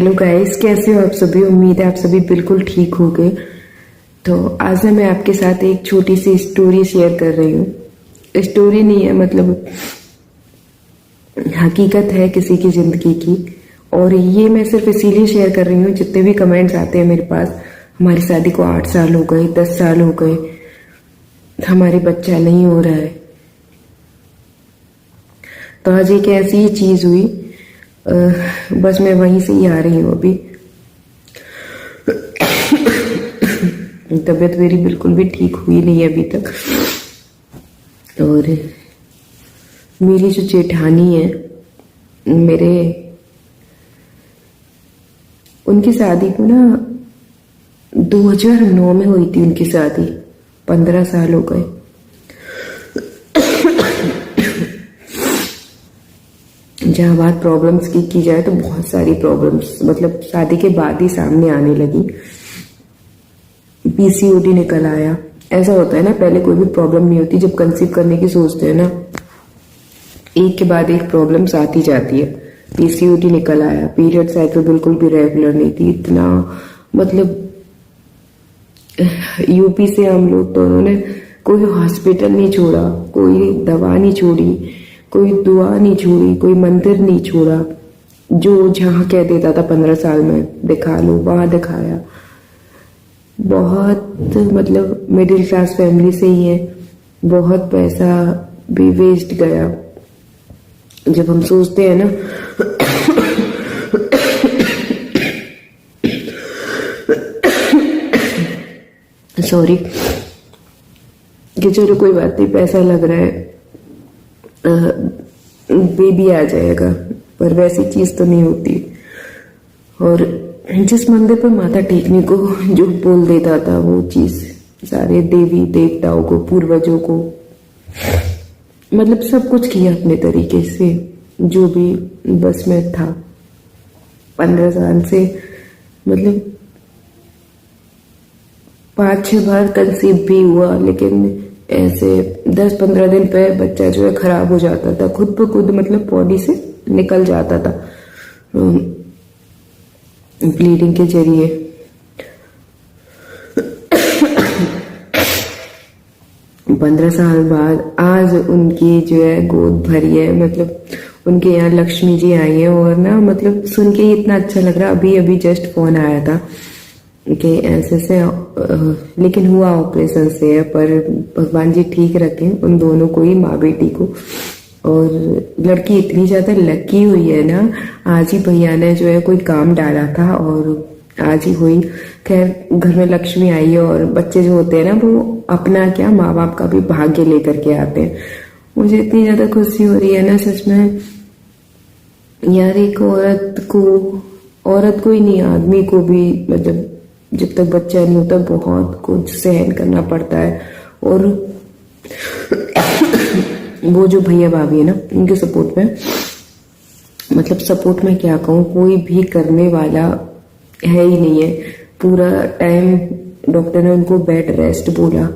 Hello guys, कैसे हो आप सभी। उम्मीद है आप सभी बिल्कुल ठीक होंगे। तो आज ना मैं आपके साथ एक छोटी सी स्टोरी शेयर कर रही हूँ। स्टोरी नहीं है, मतलब हकीकत है किसी की ज़िंदगी की। और ये मैं सिर्फ इसीलिए शेयर कर रही हूँ, जितने भी कमेंट्स आते हैं मेरे पास, हमारी शादी को 8 साल हो गए, 10 साल हो गए, हमारे बच्चा नहीं हो रहा है। तो आज एक ऐसी ही चीज़ हुई, बस मैं वहीं से ही आ रही हूँ अभी। तबीयत मेरी बिल्कुल भी ठीक हुई नहीं है अभी तक। और मेरी जो जेठानी है, मेरे उनकी शादी को ना 2009 में हुई थी उनकी शादी। 15 साल हो गए। जहाँ बात प्रॉब्लम्स की जाए तो बहुत सारी प्रॉब्लम्स मतलब शादी के बाद ही सामने आने लगी। पीसीओडी निकल आया। ऐसा होता है ना, पहले कोई भी प्रॉब्लम नहीं होती, जब कंसीव करने की सोचते हैं ना, एक के बाद एक प्रॉब्लम्स आती जाती है। पीसीओडी निकल आया। पीरियड साइकिल बिल्कुल भी रेगुलर नहीं थी। इतना मतलब यूपी से हम लोग, तो उन्होंने कोई हॉस्पिटल नहीं छोड़ा, कोई दवा नहीं छोड़ी, कोई दुआ नहीं छोड़ी, कोई मंदिर नहीं छोड़ा। जो जहाँ कह देता था 15 साल में दिखा लो, वहाँ दिखाया। बहुत मतलब मिडिल क्लास फैमिली से ही है। बहुत पैसा भी वेस्ट गया। जब हम सोचते हैं ना सॉरी, कि चलो कोई बात नहीं, पैसा लग रहा है, बेबी आ जाएगा, पर वैसी चीज तो नहीं होती। और जिस मंदिर पर माथा टेकने को जो बोल देता था, वो चीज सारे देवी देवताओं को, पूर्वजों को, मतलब सब कुछ किया अपने तरीके से, जो भी बस में था। 15 साल से मतलब 5-6 बार कंसीव भी हुआ, लेकिन ऐसे 10-15 दिन पे बच्चा जो है खराब हो जाता था खुद ब खुद, मतलब बॉडी से निकल जाता था ब्लीडिंग के जरिए। पंद्रह साल बाद आज उनकी जो है गोद भरी है, मतलब उनके यहाँ लक्ष्मी जी आई है। और ना मतलब सुन के ही इतना अच्छा लग रहा। अभी अभी जस्ट फोन आया था कि ऐसे से, लेकिन हुआ ऑपरेशन से है, पर भगवान जी ठीक रखें उन दोनों को ही, माँ बेटी को। और लड़की इतनी ज्यादा लकी हुई है ना, आज ही भैया ने जो है कोई काम डाला था और आज ही हुई। खैर घर में लक्ष्मी आई है, और बच्चे जो होते हैं ना, वो अपना क्या माँ बाप का भी भाग्य लेकर के आते हैं। मुझे इतनी ज्यादा खुशी हो रही है ना, सच में यार। एक औरत को ही नहीं, आदमी को भी, मतलब जब तक बच्चा नहीं होता बहुत कुछ सहन करना पड़ता है। और वो जो भैया भाभी है ना, उनके सपोर्ट में, मतलब सपोर्ट में क्या कहूँ, कोई भी करने वाला है ही नहीं है। पूरा टाइम डॉक्टर ने उनको बेड रेस्ट बोला।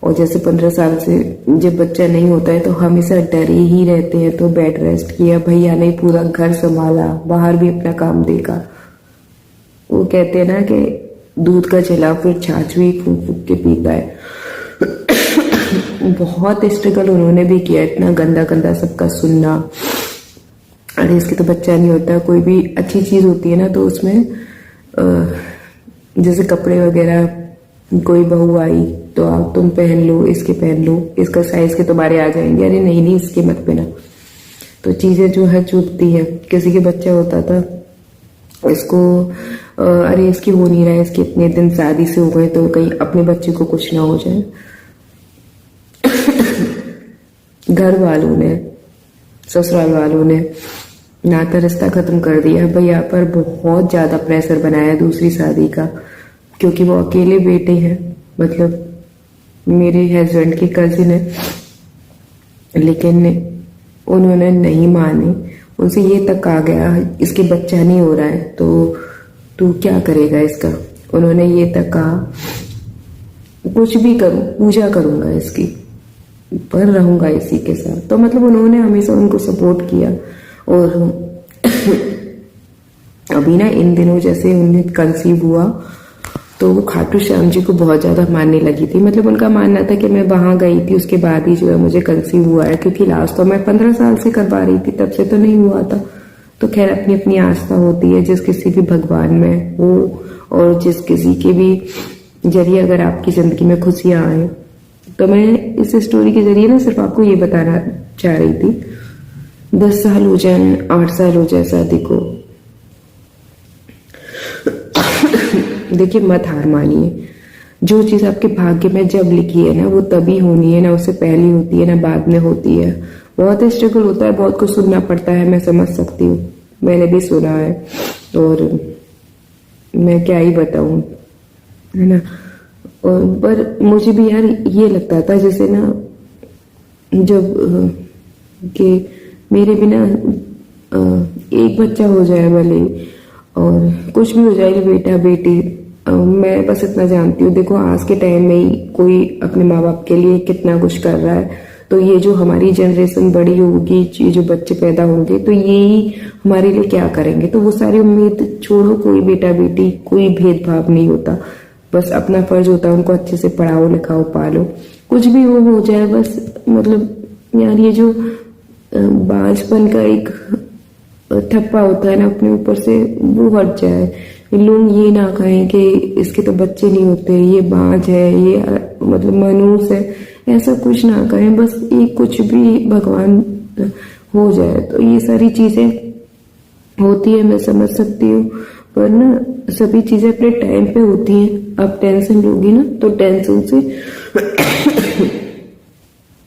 और जैसे 15 साल से जब बच्चा नहीं होता है तो हमेशा डरे ही रहते हैं, तो बेड रेस्ट किया। भैया ने पूरा घर संभाला, बाहर भी अपना काम देखा। वो कहते हैं ना कि दूध का चला फिर छाछ भी फूक फूक के पीता है। बहुत स्ट्रगल उन्होंने भी किया। इतना गंदा गंदा सबका सुनना, अरे इसके तो बच्चा नहीं होता। कोई भी अच्छी चीज होती है ना, तो उसमें जैसे कपड़े वगैरह, कोई बहू आई तो आप तुम पहन लो, इसके पहन लो, इसका साइज के तुम्हारे आ जाएंगे, अरे नहीं नहीं इसके मत पहना। तो चीजें जो है चुभती है। किसी के बच्चा होता था, इसको अरे इसकी हो नहीं रहा है, इसके इतने दिन शादी से हो गए, तो कहीं अपने बच्चे को कुछ ना हो जाए। घर वालों ने, ससुराल वालों ने नाता रिश्ता खत्म कर दिया। भैया पर बहुत ज्यादा प्रेशर बनाया दूसरी शादी का, क्योंकि वो अकेले बेटे हैं, मतलब मेरे हस्बैंड की कजिन है। लेकिन उन्होंने नहीं मानी। उनसे ये तक आ गया, इसके बच्चा नहीं हो रहा है तो तू क्या करेगा इसका। उन्होंने ये तक कहा, कुछ भी करूं, पूजा करूंगा इसकी, पर रहूंगा इसी के साथ। तो मतलब उन्होंने हमेशा उनको सपोर्ट किया। और अभी ना इन दिनों जैसे उन्हें कंसीव हुआ तो वो खाटू श्याम जी को बहुत ज़्यादा मानने लगी थी। मतलब उनका मानना था कि मैं वहाँ गई थी उसके बाद ही जो है मुझे कंसीव हुआ है, क्योंकि लास्ट तो मैं 15 साल से करवा रही थी, तब से तो नहीं हुआ था। तो खैर अपनी अपनी आस्था होती है जिस किसी भी भगवान में वो, और जिस किसी के भी जरिए अगर आपकी ज़िंदगी में खुशियाँ आए। तो मैं इस स्टोरी के जरिए ना सिर्फ आपको ये बताना चाह रही थी। 10 साल हो जाए, 8 साल हो जाए शादी को, देखिए मत हार मानिए। जो चीज़ आपके भाग्य में जब लिखी है ना वो तभी होनी है, ना उससे पहले होती है ना बाद में होती है। बहुत स्ट्रगल होता है, बहुत कुछ सुनना पड़ता है, मैं समझ सकती हूँ, मैंने भी सुना है और मैं क्या ही बताऊँ, है ना। और पर मुझे भी यार ये लगता था जैसे ना जब कि मेरे बिना एक बच्चा हो जाए भले और कुछ भी हो जाए, बेटा बेटी, मैं बस इतना जानती हूँ। देखो आज के टाइम में ही कोई अपने माँ बाप के लिए कितना कुछ कर रहा है, तो ये जो हमारी जनरेशन बड़ी होगी, ये जो बच्चे पैदा होंगे, तो ये ही हमारे लिए क्या करेंगे। तो वो सारी उम्मीद छोड़ो, कोई बेटा बेटी कोई भेदभाव नहीं होता, बस अपना फर्ज होता है उनको अच्छे से पढ़ाओ लिखाओ पालो, कुछ भी हो जाए बस। मतलब यार ये जो बांझपन का एक ठप्पा होता है ना अपने ऊपर से, वो हट जाए। लोग ये ना कहें कि इसके तो बच्चे नहीं होते, ये बांझ है, ये मतलब मनूस है, ऐसा कुछ ना कहें। बस ये कुछ भी भगवान हो जाए, तो ये सारी चीजें होती है, मैं समझ सकती हूँ, पर ना सभी चीजें अपने टाइम पे होती हैं। अब टेंशन लोगी ना तो टेंशन से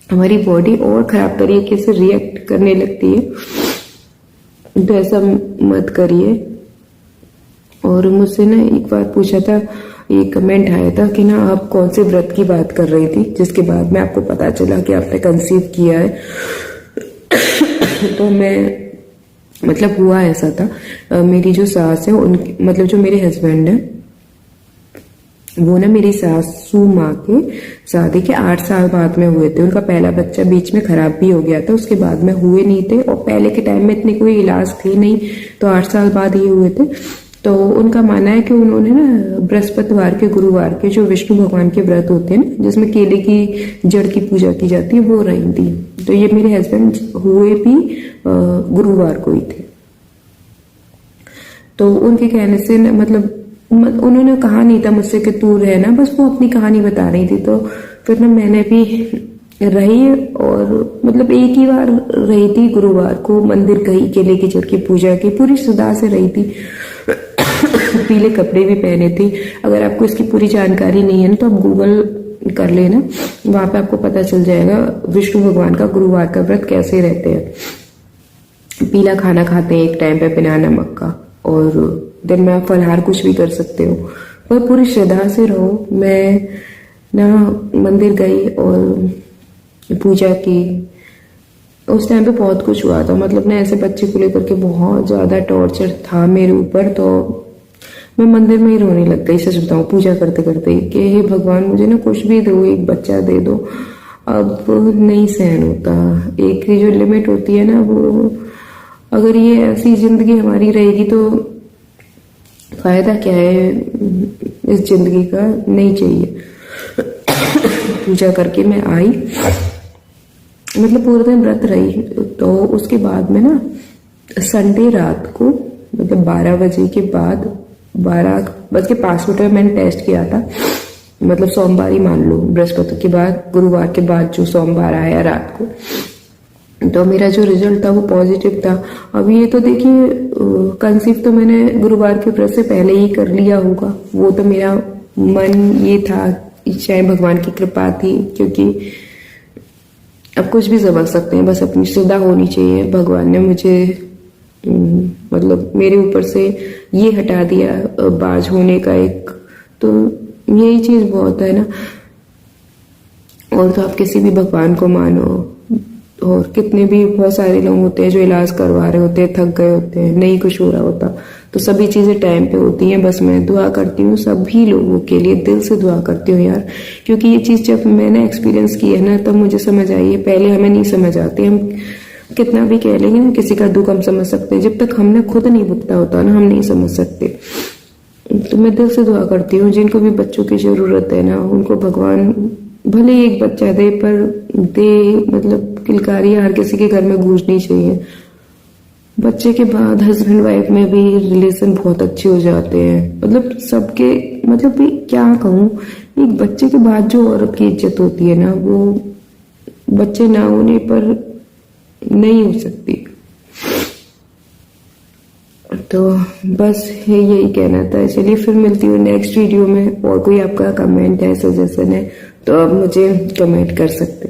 हमारी बॉडी और खराब तरीके से रिएक्ट करने लगती है, तो ऐसा मत करिए। और मुझसे ना एक बार पूछा था, एक कमेंट आया था कि ना आप कौन से व्रत की बात कर रही थी, जिसके बाद में आपको पता चला कि आपने कंसीव किया है। तो मैं मतलब हुआ ऐसा था, मेरी जो सास है उनकी, मतलब जो मेरे हस्बैंड है वो ना मेरी सासू माँ के शादी के 8 साल बाद में हुए थे। उनका पहला बच्चा बीच में खराब भी हो गया था, उसके बाद में हुए नहीं थे, और पहले के टाइम में इतने कोई इलाज थे नहीं, तो 8 साल बाद ये हुए थे। तो उनका मानना है कि उन्होंने ना बृहस्पतिवार के गुरुवार के जो विष्णु भगवान के व्रत होते हैं ना, जिसमें केले की जड़ की पूजा की जाती है, वो रही थी। तो ये मेरे हस्बैंड हुए भी गुरुवार को ही थे। तो उनके कहने से मतलब उन्होंने कहा नहीं था मुझसे कि तू रहना, बस वो अपनी कहानी बता रही थी। तो फिर ना मैंने भी रही, और मतलब एक ही बार रही थी, गुरुवार को मंदिर गई, केले की जड़ की पूजा की, पूरी श्रद्धा से रही थी। पीले कपड़े भी पहने थे। अगर आपको इसकी पूरी जानकारी नहीं है ना तो आप गूगल कर लेना, वहां पे आपको पता चल जाएगा विष्णु भगवान का गुरुवार का व्रत कैसे रहते हैं। पीला खाना खाते हैं एक टाइम पे बिना नमक का, और दिन में आप फलहार कुछ भी कर सकते हो, पर पूरी श्रद्धा से रहो। मैं ना मंदिर गई और पूजा की, उस टाइम पे बहुत कुछ हुआ था। मतलब ना ऐसे बच्चे को लेकर के बहुत ज्यादा टॉर्चर था मेरे ऊपर, तो मैं मंदिर में ही रोने लग गई, सच बताऊं, पूजा करते करते कि हे भगवान मुझे ना कुछ भी दो, एक बच्चा दे दो। अब नहीं सहन होता, एक जो लिमिट होती है ना वो, अगर ये ऐसी जिंदगी हमारी रहेगी तो फायदा क्या है इस जिंदगी का, नहीं चाहिए। पूजा करके मैं आई, मतलब पूरे दिन व्रत रही। तो उसके बाद में ना संडे रात को, मतलब 12 बजे के बाद, 12:05 में मैंने टेस्ट किया था। मतलब सोमवार ही मान लो, बृहस्पति के बाद गुरुवार के बाद जो सोमवार आया रात को, तो मेरा जो रिजल्ट था वो पॉजिटिव था। अब ये तो देखिए कंसीव तो मैंने गुरुवार के व्रत से पहले ही कर लिया होगा, वो तो मेरा मन ये था, चाहे भगवान की कृपा थी, क्योंकि अब कुछ भी समझ सकते हैं, बस अपनी श्रद्धा होनी चाहिए। भगवान ने मुझे मतलब मेरे ऊपर से ये हटा दिया बाज होने का एक, तो यही चीज बहुत है ना। और तो आप किसी भी भगवान को मानो, और कितने भी बहुत सारे लोग होते हैं जो इलाज करवा रहे होते हैं, थक गए होते हैं, नहीं कुछ हो रहा होता, तो सभी चीजें टाइम पे होती हैं। बस मैं दुआ करती हूँ सभी लोगों के लिए, दिल से दुआ करती हूँ यार, क्योंकि ये चीज जब मैंने एक्सपीरियंस की है ना तब मुझे समझ आई है। पहले हमें नहीं समझ आती, हम कितना भी कह लेंगे ना, किसी का दुख हम समझ सकते हैं, जब तक हमने खुद नहीं भुगता होता ना हम नहीं समझ सकते। तो मैं दिल से दुआ करती हूँ जिनको भी बच्चों की जरूरत है ना, उनको भगवान भले ही एक बच्चा दे पर दे, मतलब किलकारी हर किसी के घर में गूंजनी चाहिए। बच्चे के बाद हस्बैंड वाइफ में भी रिलेशन बहुत अच्छे हो जाते हैं, मतलब सबके, मतलब भी क्या कहूँ, एक बच्चे के बाद जो औरत की इज्जत होती है ना, वो बच्चे ना होने पर नहीं हो सकती। तो बस यही कहना था। चलिए फिर मिलती हूँ नेक्स्ट वीडियो में, और कोई आपका कमेंट है, सजेशन है तो आप मुझे कमेंट कर सकते हैं।